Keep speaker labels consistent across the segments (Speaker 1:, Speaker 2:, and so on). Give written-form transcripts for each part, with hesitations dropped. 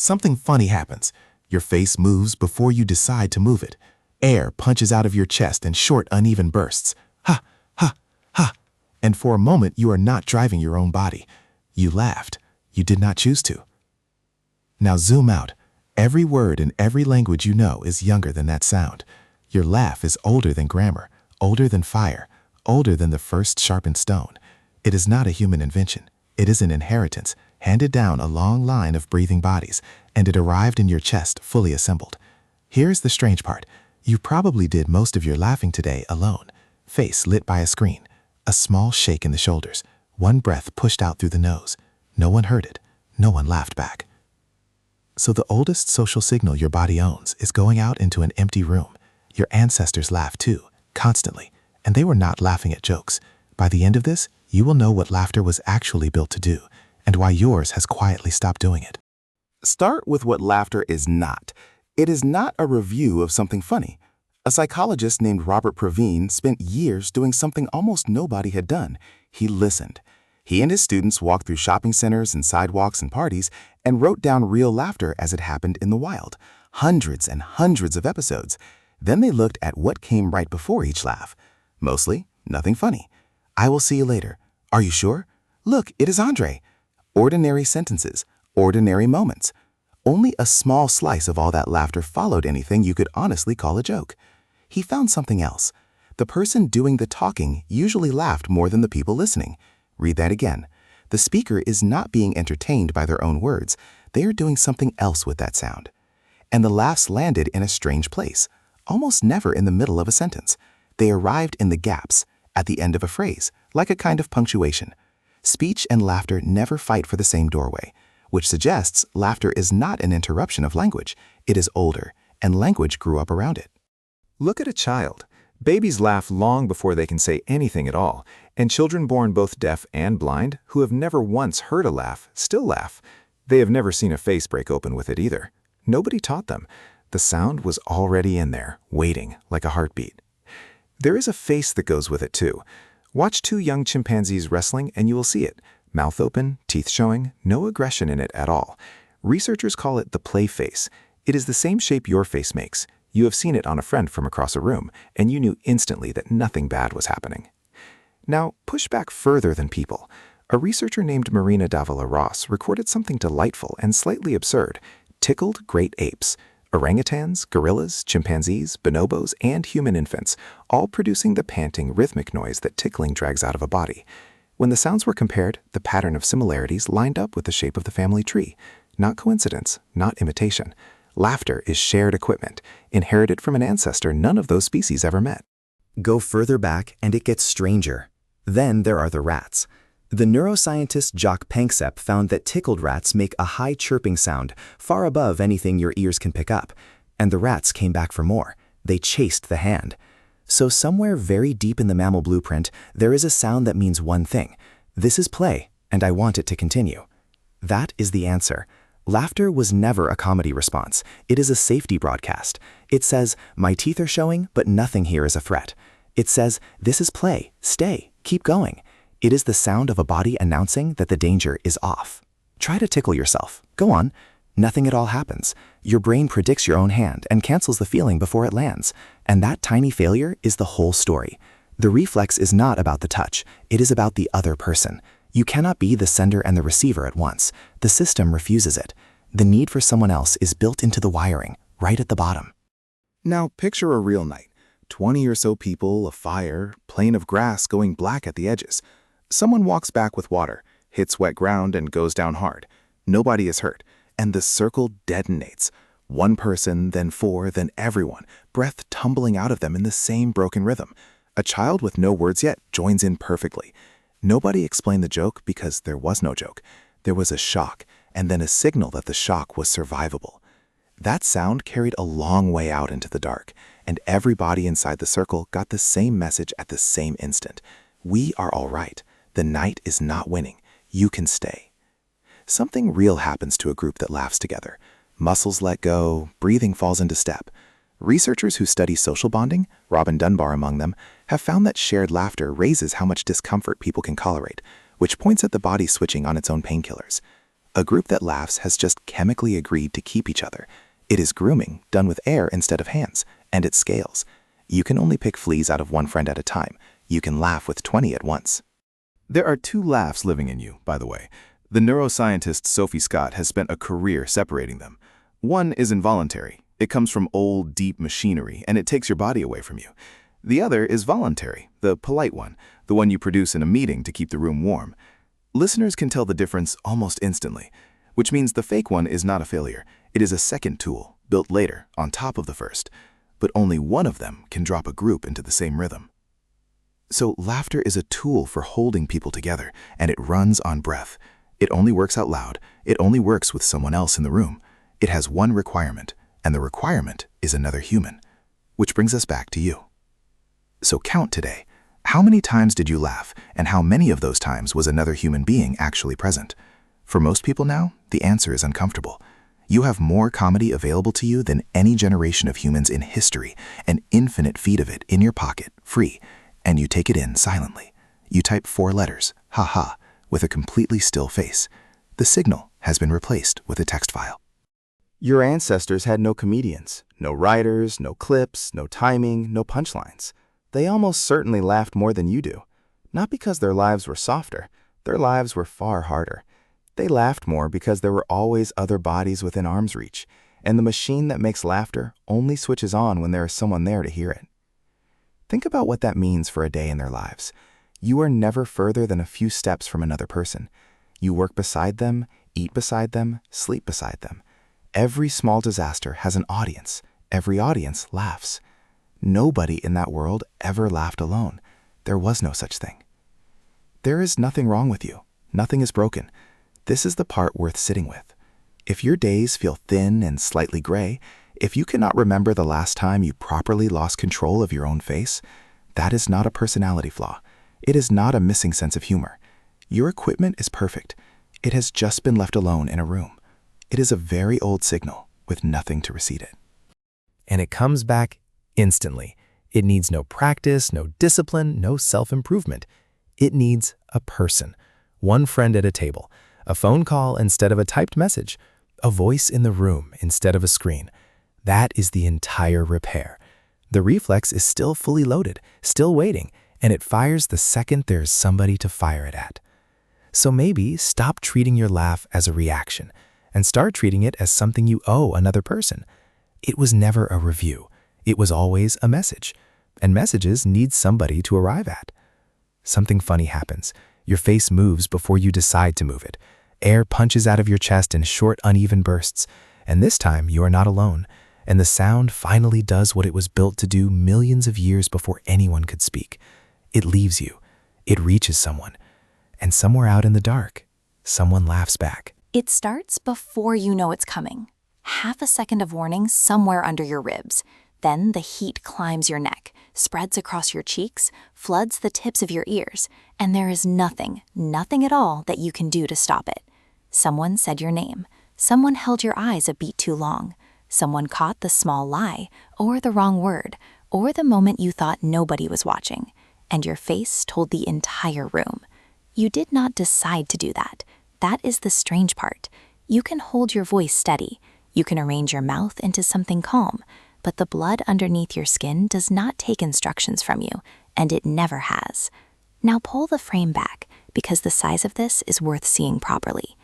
Speaker 1: Something funny happens. Your face moves before you decide to move it. Air punches out of your chest in short, uneven bursts. Ha, ha, ha. And for a moment, you are not driving your own body. You laughed. You did not choose to. Now zoom out. Every word in every language you know is younger than that sound. Your laugh is older than grammar, older than fire, older than the first sharpened stone. It is not a human invention. It is an inheritance, handed down a long line of breathing bodies, and it arrived in your chest fully assembled. Here's the strange part. You probably did most of your laughing today alone. Face lit by a screen, a small shake in the shoulders, one breath pushed out through the nose. No one heard it. No one laughed back. So the oldest social signal your body owns is going out into an empty room. Your ancestors laughed too, constantly, and they were not laughing at jokes. By the end of this, you will know what laughter was actually built to do, and why yours has quietly stopped doing it.
Speaker 2: Start with what laughter is not. It is not a review of something funny. A psychologist named Robert Praveen spent years doing something almost nobody had done. He listened. He and his students walked through shopping centers and sidewalks and parties and wrote down real laughter as it happened in the wild. Hundreds and hundreds of episodes. Then they looked at what came right before each laugh. Mostly, nothing funny. I will see you later. Are you sure? Look, it is Andre. Ordinary sentences, ordinary moments. Only a small slice of all that laughter followed anything you could honestly call a joke. He found something else. The person doing the talking usually laughed more than the people listening. Read that again. The speaker is not being entertained by their own words. They are doing something else with that sound. And the laughs landed in a strange place, almost never in the middle of a sentence. They arrived in the gaps, at the end of a phrase, like a kind of punctuation. Speech and laughter never fight for the same doorway, which suggests laughter is not an interruption of language. It is older, and language grew up around it.
Speaker 3: Look at a child. Babies laugh long before they can say anything at all, and children born both deaf and blind, who have never once heard a laugh, still laugh. They have never seen a face break open with it either. Nobody taught them. The sound was already in there, waiting, like a heartbeat. There is a face that goes with it too. Watch two young chimpanzees wrestling and you will see it. Mouth open, teeth showing, no aggression in it at all. Researchers call it the play face. It is the same shape your face makes. You have seen it on a friend from across a room, and you knew instantly that nothing bad was happening. Now, push back further than people. A researcher named Marina Davila Ross recorded something delightful and slightly absurd: tickled great apes. Orangutans, gorillas, chimpanzees, bonobos, and human infants, all producing the panting, rhythmic noise that tickling drags out of a body. When the sounds were compared, the pattern of similarities lined up with the shape of the family tree. Not coincidence, not imitation. Laughter is shared equipment, inherited from an ancestor none of those species ever met.
Speaker 4: Go further back and it gets stranger. Then there are the rats. The neuroscientist Jacques Panksepp found that tickled rats make a high chirping sound, far above anything your ears can pick up. And the rats came back for more. They chased the hand. So somewhere very deep in the mammal blueprint, there is a sound that means one thing. This is play, and I want it to continue. That is the answer. Laughter was never a comedy response. It is a safety broadcast. It says, my teeth are showing, but nothing here is a threat. It says, this is play. Stay. Keep going. It is the sound of a body announcing that the danger is off. Try to tickle yourself. Go on. Nothing at all happens. Your brain predicts your own hand and cancels the feeling before it lands. And that tiny failure is the whole story. The reflex is not about the touch. It is about the other person. You cannot be the sender and the receiver at once. The system refuses it. The need for someone else is built into the wiring, right at the bottom.
Speaker 2: Now picture a real night. 20 or so people, a fire, plain of grass going black at the edges. Someone walks back with water, hits wet ground and goes down hard. Nobody is hurt, and the circle detonates. One person, then four, then everyone, breath tumbling out of them in the same broken rhythm. A child with no words yet joins in perfectly. Nobody explained the joke because there was no joke. There was a shock, and then a signal that the shock was survivable. That sound carried a long way out into the dark, and everybody inside the circle got the same message at the same instant. We are all right. The night is not winning. You can stay. Something real happens to a group that laughs together. Muscles let go, breathing falls into step. Researchers who study social bonding, Robin Dunbar among them, have found that shared laughter raises how much discomfort people can tolerate, which points at the body switching on its own painkillers. A group that laughs has just chemically agreed to keep each other. It is grooming, done with air instead of hands, and it scales. You can only pick fleas out of one friend at a time. You can laugh with 20 at once.
Speaker 3: There are two laughs living in you, by the way. The neuroscientist Sophie Scott has spent a career separating them. One is involuntary. It comes from old, deep machinery, and it takes your body away from you. The other is voluntary, the polite one, the one you produce in a meeting to keep the room warm. Listeners can tell the difference almost instantly, which means the fake one is not a failure. It is a second tool, built later, on top of the first. But only one of them can drop a group into the same rhythm. So laughter is a tool for holding people together, and it runs on breath. It only works out loud. It only works with someone else in the room. It has one requirement, and the requirement is another human. Which brings us back to you. So count today. How many times did you laugh, and how many of those times was another human being actually present? For most people now, the answer is uncomfortable. You have more comedy available to you than any generation of humans in history, an infinite feed of it in your pocket, free, and you take it in silently. You type 4 letters, ha ha, with a completely still face. The signal has been replaced with a text file.
Speaker 2: Your ancestors had no comedians, no writers, no clips, no timing, no punchlines. They almost certainly laughed more than you do. Not because their lives were softer, their lives were far harder. They laughed more because there were always other bodies within arm's reach, and the machine that makes laughter only switches on when there is someone there to hear it. Think about what that means for a day in their lives. You are never further than a few steps from another person. You work beside them, eat beside them, sleep beside them. Every small disaster has an audience. Every audience laughs. Nobody in that world ever laughed alone. There was no such thing. There is nothing wrong with you. Nothing is broken. This is the part worth sitting with. If your days feel thin and slightly gray, if you cannot remember the last time you properly lost control of your own face, that is not a personality flaw. It is not a missing sense of humor. Your equipment is perfect. It has just been left alone in a room. It is a very old signal with nothing to receive it.
Speaker 1: And it comes back instantly. It needs no practice, no discipline, no self-improvement. It needs a person, one friend at a table, a phone call instead of a typed message, a voice in the room instead of a screen. That is the entire repair. The reflex is still fully loaded, still waiting, and it fires the second there is somebody to fire it at. So maybe stop treating your laugh as a reaction and start treating it as something you owe another person. It was never a review. It was always a message, and messages need somebody to arrive at. Something funny happens. Your face moves before you decide to move it. Air punches out of your chest in short, uneven bursts, and this time you are not alone, and the sound finally does what it was built to do millions of years before anyone could speak. It leaves you. It reaches someone, and somewhere out in the dark, someone laughs back.
Speaker 5: It starts before you know it's coming. Half a second of warning somewhere under your ribs. Then the heat climbs your neck, spreads across your cheeks, floods the tips of your ears, and there is nothing at all that you can do to stop it. Someone said your name. Someone held your eyes a beat too long. Someone caught the small lie, or the wrong word, or the moment you thought nobody was watching, and your face told the entire room. You did not decide to do that. That is the strange part. You can hold your voice steady. You can arrange your mouth into something calm, but the blood underneath your skin does not take instructions from you, and it never has. Now pull the frame back, because the size of this is worth seeing properly.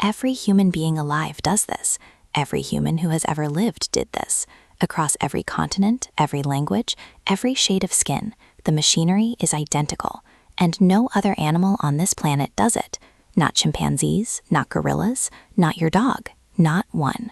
Speaker 5: Every human being alive does this. Every human who has ever lived did this. Across every continent, every language, every shade of skin, the machinery is identical, and no other animal on this planet does it. Not chimpanzees, not gorillas, not your dog, not one.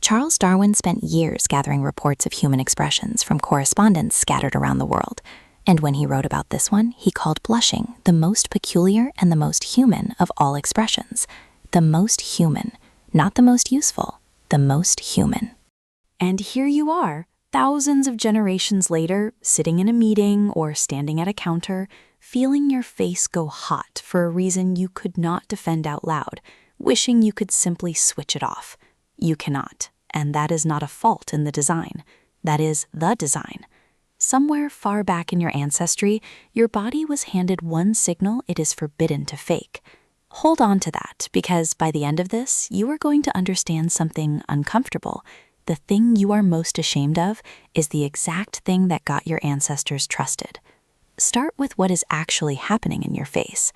Speaker 5: Charles Darwin spent years gathering reports of human expressions from correspondents scattered around the world, and when he wrote about this one, he called blushing the most peculiar and the most human of all expressions. The most human, not the most useful, the most human. And here you are, thousands of generations later, sitting in a meeting or standing at a counter, feeling your face go hot for a reason you could not defend out loud, wishing you could simply switch it off. You cannot, and that is not a fault in the design. That is the design. Somewhere far back in your ancestry, your body was handed one signal it is forbidden to fake. Hold on to that, because by the end of this, you are going to understand something uncomfortable. The thing you are most ashamed of is the exact thing that got your ancestors trusted. Start with what is actually happening in your face.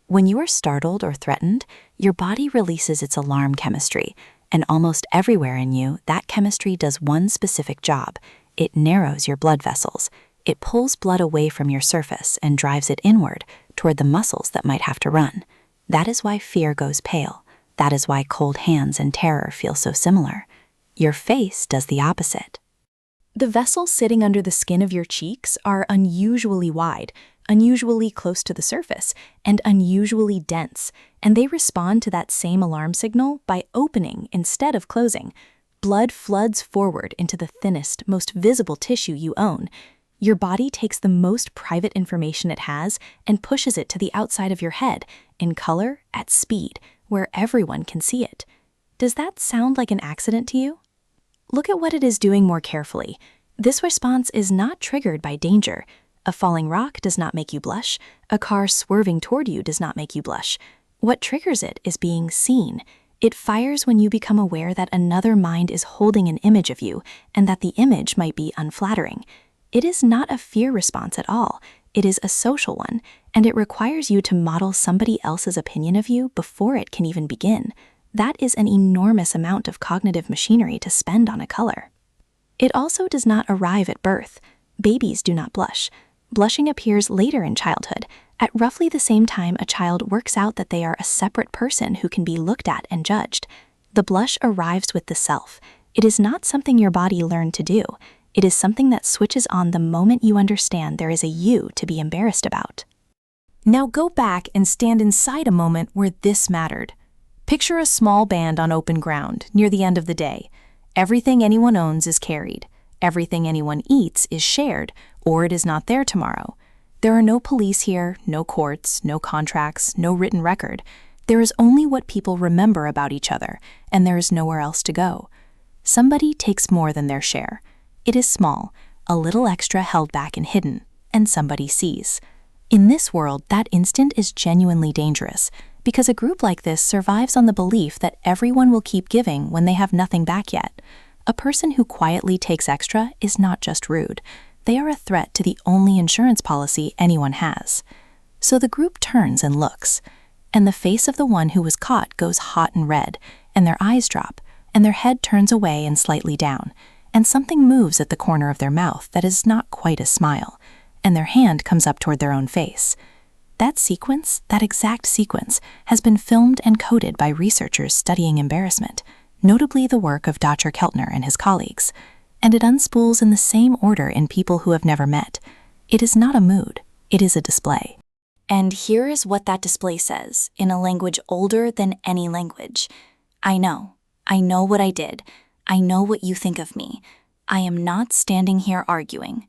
Speaker 5: When you are startled or threatened, your body releases its alarm chemistry, and almost everywhere in you, that chemistry does one specific job. It narrows your blood vessels. It pulls blood away from your surface and drives it inward toward the muscles that might have to run. That is why fear goes pale. That is why cold hands and terror feel so similar. Your face does the opposite. The vessels sitting under the skin of your cheeks are unusually wide, unusually close to the surface, and unusually dense, and they respond to that same alarm signal by opening instead of closing. Blood floods forward into the thinnest, most visible tissue you own. Your body takes the most private information it has and pushes it to the outside of your head, in color, at speed, where everyone can see it. Does that sound like an accident to you? Look at what it is doing more carefully. This response is not triggered by danger. A falling rock does not make you blush. A car swerving toward you does not make you blush. What triggers it is being seen. It fires when you become aware that another mind is holding an image of you and that the image might be unflattering. It is not a fear response at all. It is a social one, and it requires you to model somebody else's opinion of you before it can even begin. That is an enormous amount of cognitive machinery to spend on a color. It also does not arrive at birth. Babies do not blush. Blushing appears later in childhood, at roughly the same time a child works out that they are a separate person who can be looked at and judged. The blush arrives with the self. It is not something your body learned to do. It is something that switches on the moment you understand there is a you to be embarrassed about. Now go back and stand inside a moment where this mattered. Picture a small band on open ground, near the end of the day. Everything anyone owns is carried. Everything anyone eats is shared, or it is not there tomorrow. There are no police here, no courts, no contracts, no written record. There is only what people remember about each other, and there is nowhere else to go. Somebody takes more than their share. It is small, a little extra held back and hidden, and somebody sees. In this world, that instant is genuinely dangerous, because a group like this survives on the belief that everyone will keep giving when they have nothing back yet. A person who quietly takes extra is not just rude. They are a threat to the only insurance policy anyone has. So the group turns and looks, and the face of the one who was caught goes hot and red, and their eyes drop, and their head turns away and slightly down, and something moves at the corner of their mouth that is not quite a smile, and their hand comes up toward their own face. That sequence, that exact sequence, has been filmed and coded by researchers studying embarrassment, notably the work of Dr. Keltner and his colleagues, and it unspools in the same order in people who have never met. It is not a mood, it is a display. And here is what that display says, in a language older than any language. I know what I did. I know what you think of me. I am not standing here arguing.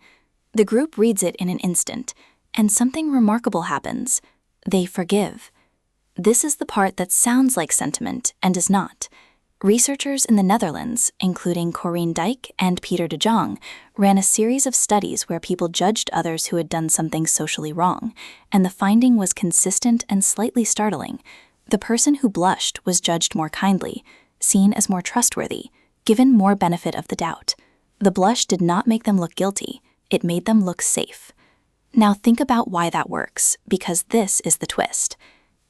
Speaker 5: The group reads it in an instant, and something remarkable happens. They forgive. This is the part that sounds like sentiment and is not. Researchers in the Netherlands, including Corien Dijk and Peter de Jong, ran a series of studies where people judged others who had done something socially wrong, and the finding was consistent and slightly startling. The person who blushed was judged more kindly, seen as more trustworthy, given more benefit of the doubt. The blush did not make them look guilty, it made them look safe. Now think about why that works, because this is the twist.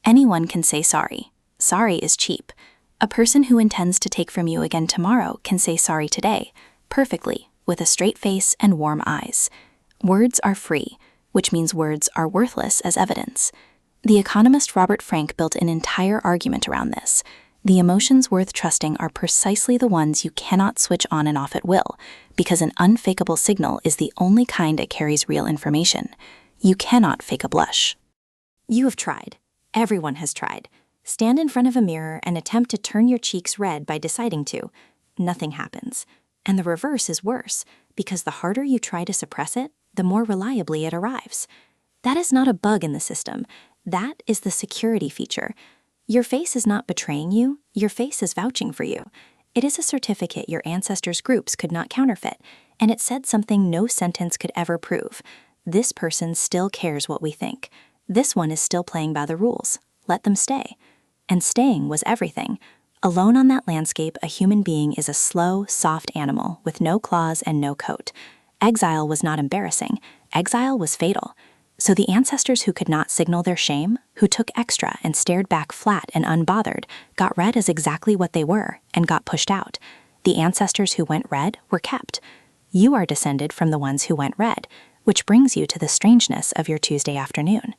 Speaker 5: Anyone can say sorry. Sorry is cheap. A person who intends to take from you again tomorrow can say sorry today, perfectly, with a straight face and warm eyes. Words are free, which means words are worthless as evidence. The economist Robert Frank built an entire argument around this. The emotions worth trusting are precisely the ones you cannot switch on and off at will, because an unfakeable signal is the only kind that carries real information. You cannot fake a blush. You have tried. Everyone has tried. Stand in front of a mirror and attempt to turn your cheeks red by deciding to. Nothing happens. And the reverse is worse, because the harder you try to suppress it, the more reliably it arrives. That is not a bug in the system. That is the security feature. Your face is not betraying you, your face is vouching for you. It is a certificate your ancestors' groups could not counterfeit, and it said something no sentence could ever prove. This person still cares what we think. This one is still playing by the rules. let them stay. And staying was everything. Alone on that landscape, a human being is a slow, soft animal with no claws and no coat. Exile was not embarrassing. Exile was fatal. So the ancestors who could not signal their shame, who took extra and stared back flat and unbothered, got read as exactly what they were and got pushed out. The ancestors who went red were kept. You are descended from the ones who went red, which brings you to the strangeness of your Tuesday afternoon.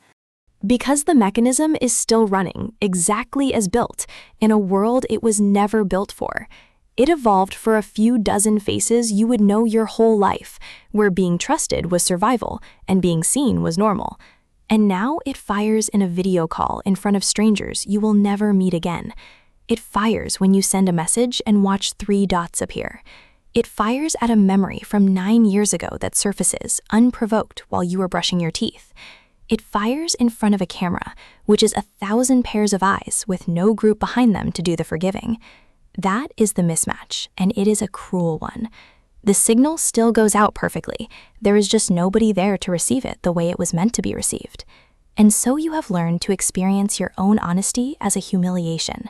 Speaker 6: Because the mechanism is still running, exactly as built, in a world it was never built for. It evolved for a few dozen faces you would know your whole life, where being trusted was survival and being seen was normal. And now it fires in a video call in front of strangers you will never meet again. It fires when you send a message and watch 3 dots appear. It fires at a memory from 9 years ago that surfaces, unprovoked, while you are brushing your teeth. It fires in front of a camera, which is 1,000 pairs of eyes with no group behind them to do the forgiving. That is the mismatch, and it is a cruel one. The signal still goes out perfectly. There is just nobody there to receive it the way it was meant to be received. And so you have learned to experience your own honesty as a humiliation.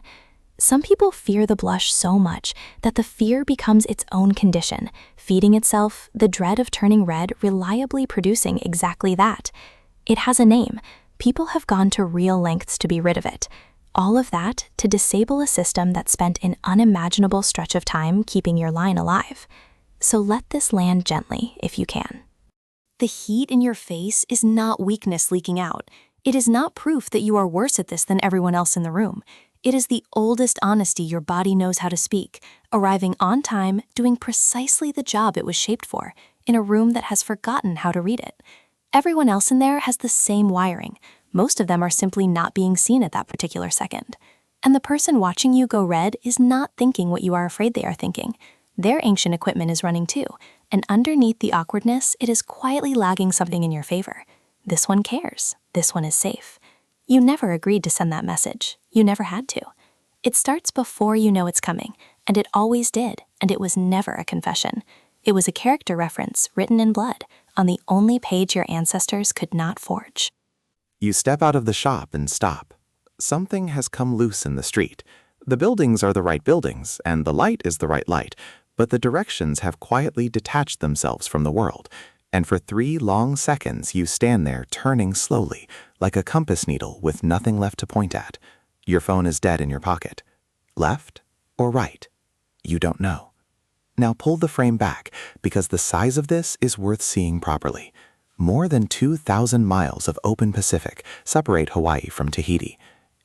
Speaker 6: Some people fear the blush so much that the fear becomes its own condition, feeding itself, the dread of turning red, reliably producing exactly that. It has a name. People have gone to real lengths to be rid of it. All of that to disable a system that spent an unimaginable stretch of time keeping your line alive. So let this land gently if you can.
Speaker 5: The heat in your face is not weakness leaking out. It is not proof that you are worse at this than everyone else in the room. It is the oldest honesty your body knows how to speak, arriving on time, doing precisely the job it was shaped for, in a room that has forgotten how to read it. Everyone else in there has the same wiring. Most of them are simply not being seen at that particular second. And the person watching you go red is not thinking what you are afraid they are thinking. Their ancient equipment is running too, and underneath the awkwardness, it is quietly lagging something in your favor. This one cares. This one is safe. You never agreed to send that message. You never had to. It starts before you know it's coming, and it always did, and it was never a confession. It was a character reference written in blood, on the only page your ancestors could not forge.
Speaker 2: You step out of the shop and stop. Something has come loose in the street. The buildings are the right buildings, and the light is the right light, but the directions have quietly detached themselves from the world. And for 3 long seconds you stand there turning slowly, like a compass needle with nothing left to point at. Your phone is dead in your pocket. Left or right? You don't know. Now pull the frame back, because the size of this is worth seeing properly. More than 2,000 miles of open Pacific separate Hawaii from Tahiti.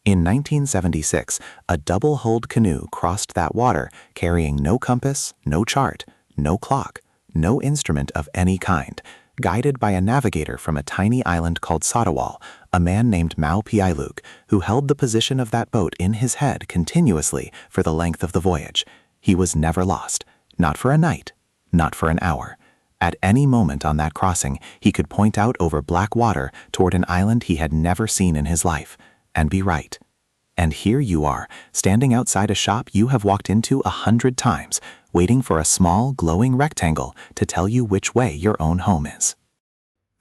Speaker 2: In 1976, a double-hulled canoe crossed that water, carrying no compass, no chart, no clock, no instrument of any kind, guided by a navigator from a tiny island called Satawal, a man named Mau-Piailug, who held the position of that boat in his head continuously for the length of the voyage. He was never lost. Not for a night, not for an hour. At any moment on that crossing, he could point out over black water toward an island he had never seen in his life, and be right. And here you are, standing outside a shop you have walked into 100 times, waiting for a small, glowing rectangle to tell you which way your own home is.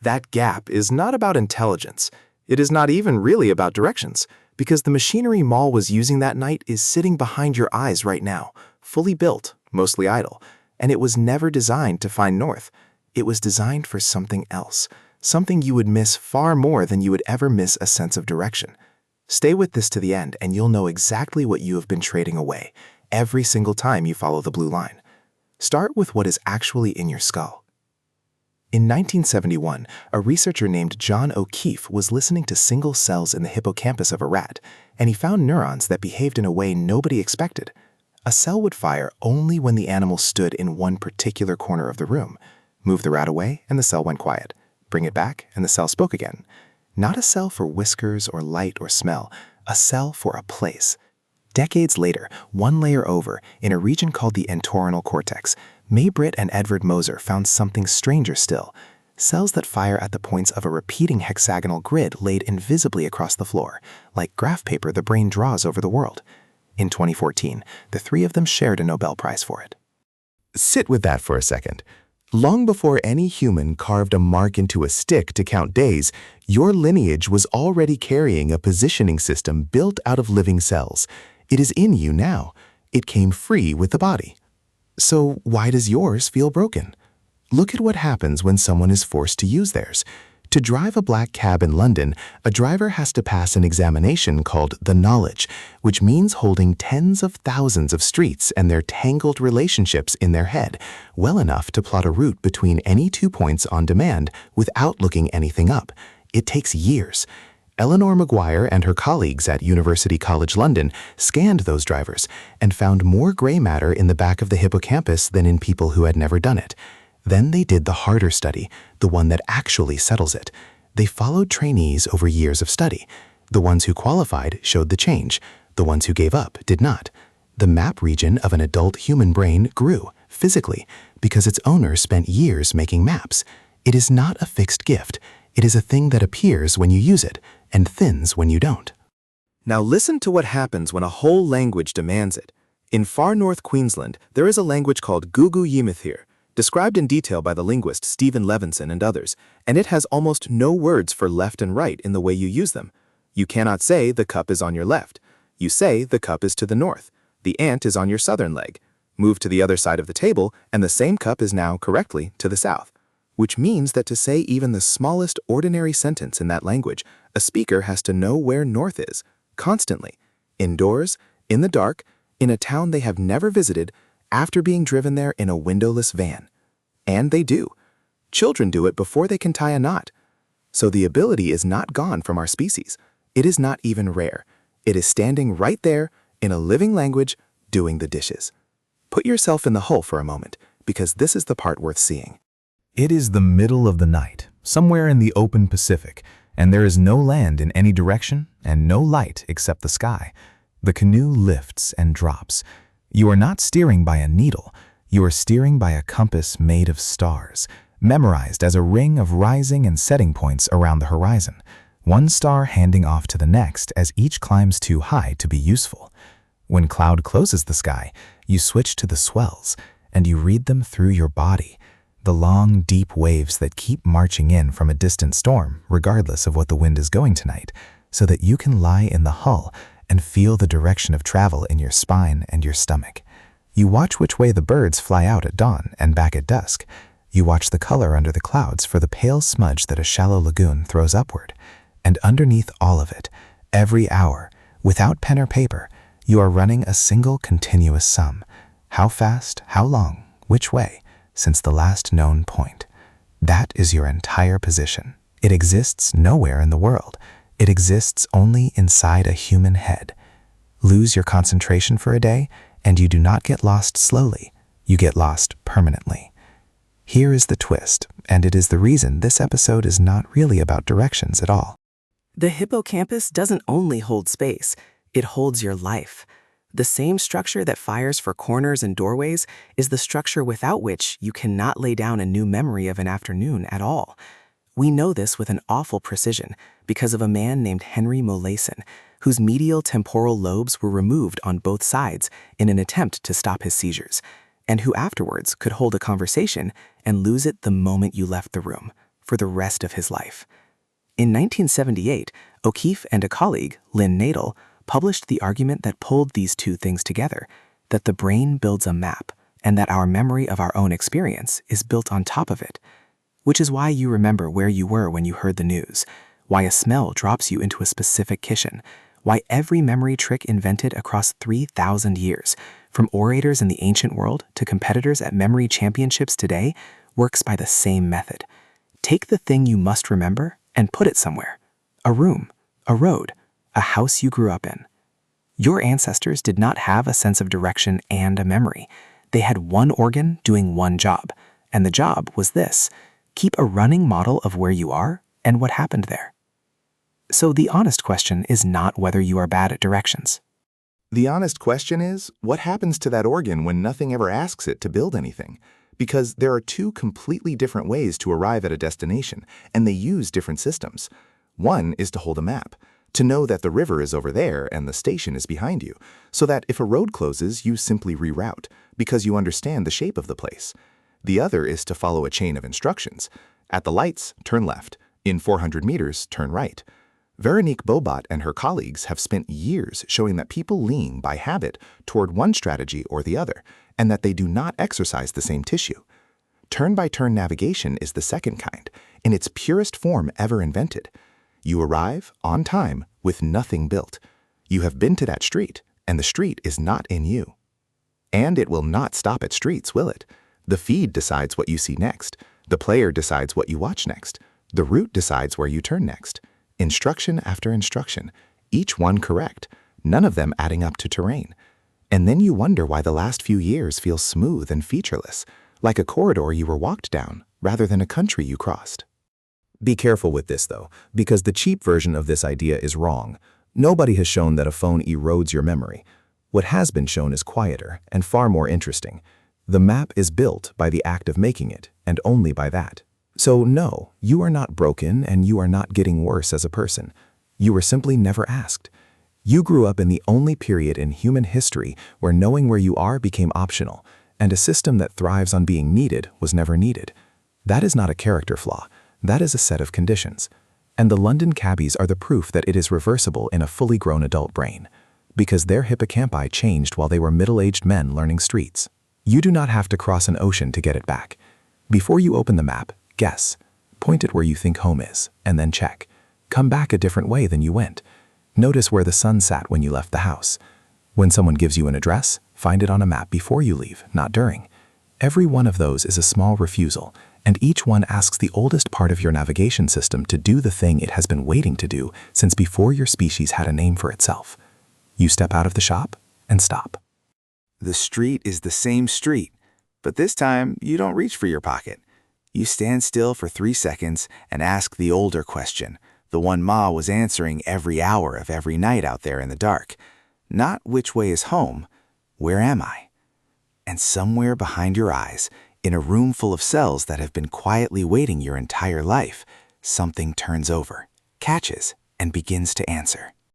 Speaker 3: That gap is not about intelligence. It is not even really about directions, because the machinery Maul was using that night is sitting behind your eyes right now, fully built, mostly idle, and it was never designed to find north. It was designed for something else, something you would miss far more than you would ever miss a sense of direction. Stay with this to the end and you'll know exactly what you have been trading away every single time you follow the blue line. Start with what is actually in your skull. In 1971, a researcher named John O'Keefe was listening to single cells in the hippocampus of a rat, and he found neurons that behaved in a way nobody expected. A cell would fire only when the animal stood in one particular corner of the room. Move the rat away, and the cell went quiet. Bring it back, and the cell spoke again. Not a cell for whiskers or light or smell, a cell for a place. Decades later, one layer over, in a region called the entorhinal cortex, Maybritt and Edward Moser found something stranger still. Cells that fire at the points of a repeating hexagonal grid laid invisibly across the floor, like graph paper the brain draws over the world. In 2014, the 3 of them shared a Nobel Prize for it.
Speaker 2: Sit with that for a second.
Speaker 1: Long before any human carved a mark into a stick to count days, your lineage was already carrying a positioning system built out of living cells. It is in you now. It came free with the body. So why does yours feel broken? Look at what happens when someone is forced to use theirs. To drive a black cab in London, a driver has to pass an examination called the knowledge, which means holding tens of thousands of streets and their tangled relationships in their head, well enough to plot a route between any 2 points on demand without looking anything up. It takes years. Eleanor Maguire and her colleagues at University College London scanned those drivers and found more gray matter in the back of the hippocampus than in people who had never done it. Then they did the harder study, the one that actually settles it. They followed trainees over years of study. The ones who qualified showed the change. The ones who gave up did not. The map region of an adult human brain grew, physically, because its owner spent years making maps. It is not a fixed gift. It is a thing that appears when you use it and thins when you don't.
Speaker 4: Now listen to what happens when a whole language demands it. In far north Queensland, there is a language called Gugu Yimithir, described in detail by the linguist Stephen Levinson and others, and it has almost no words for left and right in the way you use them. You cannot say the cup is on your left. You say the cup is to the north. The ant is on your southern leg. Move to the other side of the table, and the same cup is now correctly to the south. Which means that to say even the smallest ordinary sentence in that language, a speaker has to know where north is, constantly, indoors, in the dark, in a town they have never visited, after being driven there in a windowless van. And they do. Children do it before they can tie a knot. So the ability is not gone from our species. It is not even rare. It is standing right there in a living language doing the dishes. Put yourself in the hull for a moment, because this is the part worth seeing.
Speaker 3: It is the middle of the night, somewhere in the open Pacific, and there is no land in any direction and no light except the sky. The canoe lifts and drops. You are not steering by a needle. You are steering by a compass made of stars, memorized as a ring of rising and setting points around the horizon, one star handing off to the next as each climbs too high to be useful. When cloud closes the sky, you switch to the swells, and you read them through your body, the long, deep waves that keep marching in from a distant storm, regardless of what the wind is going tonight, so that you can lie in the hull and feel the direction of travel in your spine and your stomach. You watch which way the birds fly out at dawn and back at dusk. You watch the color under the clouds for the pale smudge that a shallow lagoon throws upward. And underneath all of it, every hour, without pen or paper, you are running a single continuous sum. How fast, how long, which way, since the last known point. That is your entire position. It exists nowhere in the world. It exists only inside a human head. Lose your concentration for a day, and you do not get lost slowly. You get lost permanently. Here is the twist, and it is the reason this episode is not really about directions at all.
Speaker 7: The hippocampus doesn't only hold space, it holds your life. The same structure that fires for corners and doorways is the structure without which you cannot lay down a new memory of an afternoon at all. We know this with an awful precision because of a man named Henry Molaison, whose medial temporal lobes were removed on both sides in an attempt to stop his seizures, and who afterwards could hold a conversation and lose it the moment you left the room, for the rest of his life. In 1978, O'Keefe and a colleague, Lynn Nadel, published the argument that pulled these two things together, that the brain builds a map, and that our memory of our own experience is built on top of it. Which is why you remember where you were when you heard the news, why a smell drops you into a specific kitchen, why every memory trick invented across 3,000 years, from orators in the ancient world to competitors at memory championships today, works by the same method. Take the thing you must remember and put it somewhere. A room, a road, a house you grew up in. Your ancestors did not have a sense of direction and a memory. They had one organ doing one job, and the job was this: keep a running model of where you are and what happened there. So the honest question is not whether you are bad at directions.
Speaker 2: The honest question is, what happens to that organ when nothing ever asks it to build anything? Because there are two completely different ways to arrive at a destination, and they use different systems. One is to hold a map, to know that the river is over there and the station is behind you, so that if a road closes, you simply reroute, because you understand the shape of the place.
Speaker 3: The other is to follow a chain of instructions. At the lights, turn left. In 400 meters, turn right. Veronique Bobat and her colleagues have spent years showing that people lean by habit toward one strategy or the other, and that they do not exercise the same tissue. Turn-by-turn navigation is the second kind, in its purest form ever invented. You arrive, on time, with nothing built. You have been to that street, and the street is not in you. And it will not stop at streets, will it? The feed decides what you see next. The player decides what you watch next. The route decides where you turn next. Instruction after instruction, each one correct, none of them adding up to terrain. And then you wonder why the last few years feel smooth and featureless, like a corridor you were walked down, rather than a country you crossed.
Speaker 4: Be careful with this, though, because the cheap version of this idea is wrong. Nobody has shown that a phone erodes your memory. What has been shown is quieter and far more interesting. The map is built by the act of making it, and only by that. So no, you are not broken and you are not getting worse as a person. You were simply never asked. You grew up in the only period in human history where knowing where you are became optional, and a system that thrives on being needed was never needed. That is not a character flaw. That is a set of conditions. And the London cabbies are the proof that it is reversible in a fully grown adult brain, because their hippocampi changed while they were middle-aged men learning streets. You do not have to cross an ocean to get it back. Before you open the map, guess. Point it where you think home is, and then check. Come back a different way than you went. Notice where the sun sat when you left the house. When someone gives you an address, find it on a map before you leave, not during. Every one of those is a small refusal, and each one asks the oldest part of your navigation system to do the thing it has been waiting to do since before your species had a name for itself. You step out of the shop and stop.
Speaker 2: The street is the same street, but this time you don't reach for your pocket. You stand still for 3 seconds and ask the older question, the one Ma was answering every hour of every night out there in the dark. Not which way is home, where am I? And somewhere behind your eyes, in a room full of cells that have been quietly waiting your entire life, something turns over, catches, and begins to answer.